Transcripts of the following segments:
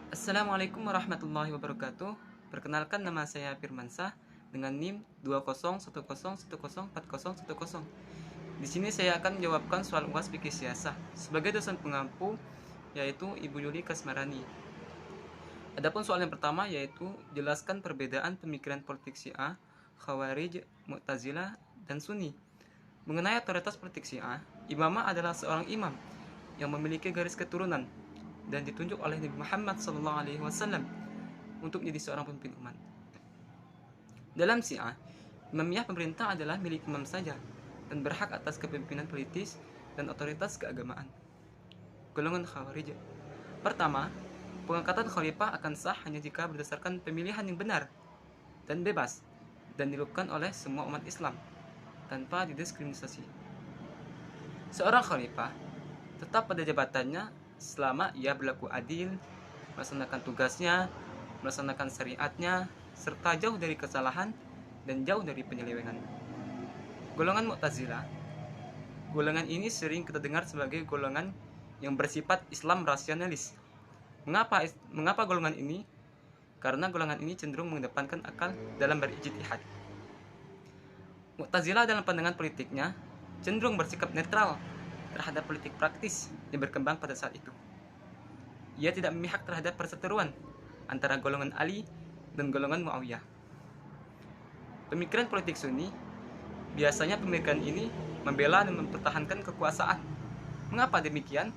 Assalamualaikum warahmatullahi wabarakatuh. Perkenalkan, nama saya Firmansah dengan NIM 201010404010. Di sini saya akan menjawabkan soal UAS fikih siasah sebagai dosen pengampu, yaitu Ibu Yuli Kasmarani. Adapun soal yang pertama yaitu jelaskan perbedaan pemikiran politik Syiah, Khawarij, Mu'tazilah, dan Sunni. Mengenai otoritas politik Syiah, imamah adalah seorang imam yang memiliki garis keturunan dan ditunjuk oleh Nabi Muhammad SAW untuk menjadi seorang pemimpin umat. Dalam Syiah, imamiyah pemerintah adalah milik imam saja dan berhak atas kepemimpinan politis dan otoritas keagamaan. Golongan Khawarij. Pertama, pengangkatan khalifah akan sah hanya jika berdasarkan pemilihan yang benar dan bebas dan dilakukan oleh semua umat Islam tanpa didiskriminasi. Seorang khalifah tetap pada jabatannya selama ia berlaku adil, melaksanakan tugasnya, melaksanakan syariatnya, serta jauh dari kesalahan dan jauh dari penyelewengan. Golongan Mu'tazilah. Golongan ini sering kita dengar sebagai golongan yang bersifat Islam rasionalis. Mengapa golongan ini? Karena golongan ini cenderung mengedepankan akal dalam berijtihad. Mu'tazilah dalam pandangan politiknya cenderung bersikap netral terhadap politik praktis yang berkembang pada saat itu. Ia tidak memihak terhadap perseteruan antara golongan Ali dan golongan Muawiyah. Pemikiran politik Sunni, biasanya pemikiran ini membela dan mempertahankan kekuasaan. Mengapa demikian?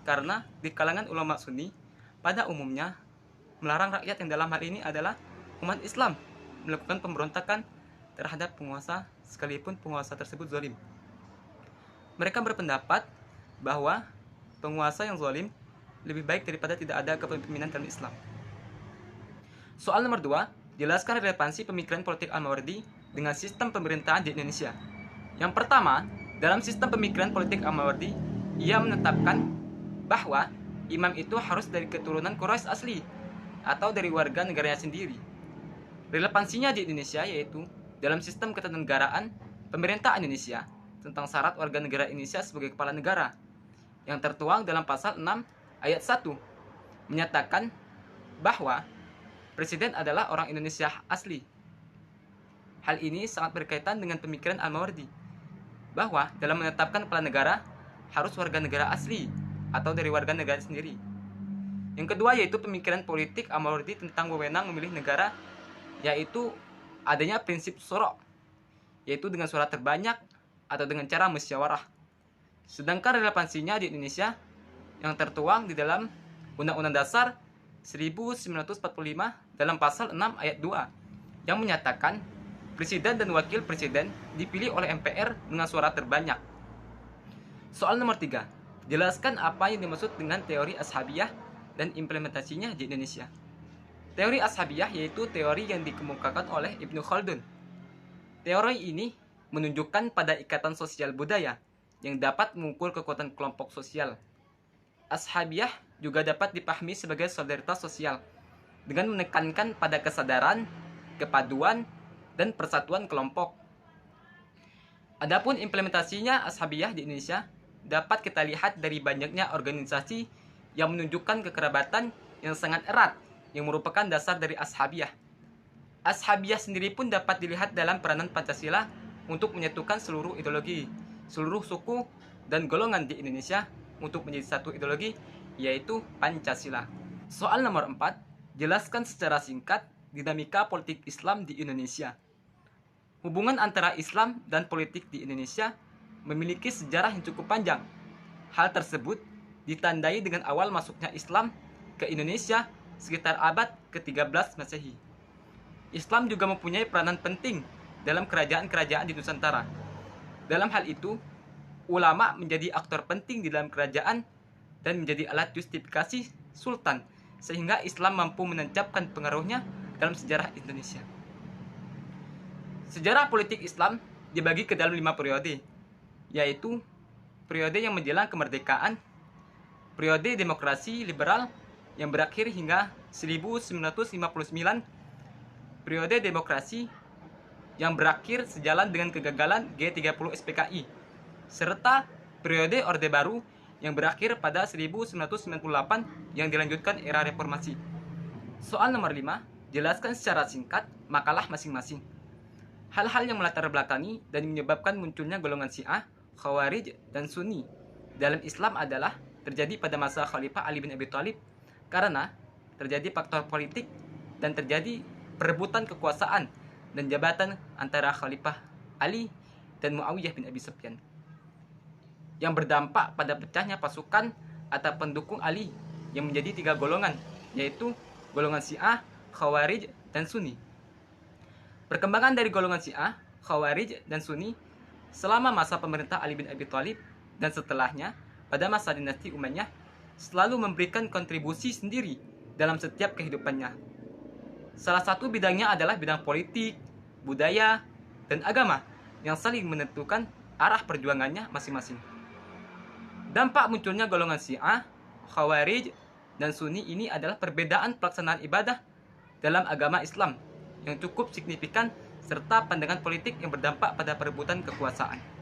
Karena di kalangan ulama Sunni pada umumnya melarang rakyat, yang dalam hal ini adalah umat Islam, melakukan pemberontakan terhadap penguasa sekalipun penguasa tersebut zalim. Mereka berpendapat bahwa penguasa yang zalim lebih baik daripada tidak ada kepemimpinan dalam Islam. Soal nomor 2, jelaskan relevansi pemikiran politik Al-Mawardi dengan sistem pemerintahan di Indonesia. Yang pertama, dalam sistem pemikiran politik Al-Mawardi, ia menetapkan bahwa imam itu harus dari keturunan Quraisy asli atau dari warga negaranya sendiri. Relevansinya di Indonesia yaitu dalam sistem ketatanegaraan pemerintah Indonesia tentang syarat warga negara Indonesia sebagai kepala negara yang tertuang dalam pasal 6 ayat 1 menyatakan bahwa presiden adalah orang Indonesia asli. Hal ini sangat berkaitan dengan pemikiran Al-Mawardi bahwa dalam menetapkan kepala negara harus warga negara asli atau dari warga negara sendiri. Yang kedua yaitu pemikiran politik Al-Mawardi tentang wewenang memilih negara, yaitu adanya prinsip syura, yaitu dengan suara terbanyak atau dengan cara musyawarah. Sedangkan relevansinya di Indonesia yang tertuang di dalam Undang-Undang Dasar 1945 dalam pasal 6 ayat 2 yang menyatakan presiden dan wakil presiden dipilih oleh MPR dengan suara terbanyak. Soal nomor 3, jelaskan apa yang dimaksud dengan teori Ashabiyah dan implementasinya di Indonesia. Teori Ashabiyah yaitu teori yang dikemukakan oleh Ibnu Khaldun. Teori ini menunjukkan pada ikatan sosial budaya yang dapat mengukur kekuatan kelompok sosial. Ashabiyah juga dapat dipahami sebagai solidaritas sosial dengan menekankan pada kesadaran, kepaduan, dan persatuan kelompok. Adapun implementasinya Ashabiyah di Indonesia dapat kita lihat dari banyaknya organisasi yang menunjukkan kekerabatan yang sangat erat yang merupakan dasar dari Ashabiyah. Ashabiyah sendiri pun dapat dilihat dalam peranan Pancasila untuk menyatukan seluruh ideologi, seluruh suku dan golongan di Indonesia untuk menjadi satu ideologi, yaitu Pancasila. Soal nomor 4, jelaskan secara singkat dinamika politik Islam di Indonesia. Hubungan antara Islam dan politik di Indonesia memiliki sejarah yang cukup panjang. Hal tersebut ditandai dengan awal masuknya Islam ke Indonesia sekitar abad ke-13 Masehi. Islam juga mempunyai peranan penting dalam kerajaan-kerajaan di Nusantara. Dalam hal itu, ulama menjadi aktor penting di dalam kerajaan dan menjadi alat justifikasi sultan, sehingga Islam mampu menancapkan pengaruhnya dalam sejarah Indonesia. Sejarah politik Islam dibagi ke dalam 5 periode, yaitu periode yang menjelang kemerdekaan, periode demokrasi liberal yang berakhir hingga 1959, periode demokrasi yang berakhir sejalan dengan kegagalan G30 SPKI, serta periode Orde Baru yang berakhir pada 1998 yang dilanjutkan era reformasi. Soal nomor 5, jelaskan secara singkat makalah masing-masing. Hal-hal yang melatar belakangi dan menyebabkan munculnya golongan Syiah, Khawarij, dan Sunni dalam Islam adalah terjadi pada masa Khalifah Ali bin Abi Thalib karena terjadi faktor politik dan terjadi perebutan kekuasaan dan jabatan antara Khalifah Ali dan Muawiyah bin Abi Sufyan yang berdampak pada pecahnya pasukan atau pendukung Ali yang menjadi 3 golongan, yaitu golongan Syiah, Khawarij, dan Sunni. Perkembangan dari golongan Syiah, Khawarij, dan Sunni selama masa pemerintah Ali bin Abi Thalib dan setelahnya pada masa dinasti Umayyah selalu memberikan kontribusi sendiri dalam setiap kehidupannya. Salah satu bidangnya adalah bidang politik, budaya, dan agama yang saling menentukan arah perjuangannya masing-masing. Dampak munculnya golongan Syiah, Khawarij, dan Sunni ini adalah perbedaan pelaksanaan ibadah dalam agama Islam yang cukup signifikan serta pandangan politik yang berdampak pada perebutan kekuasaan.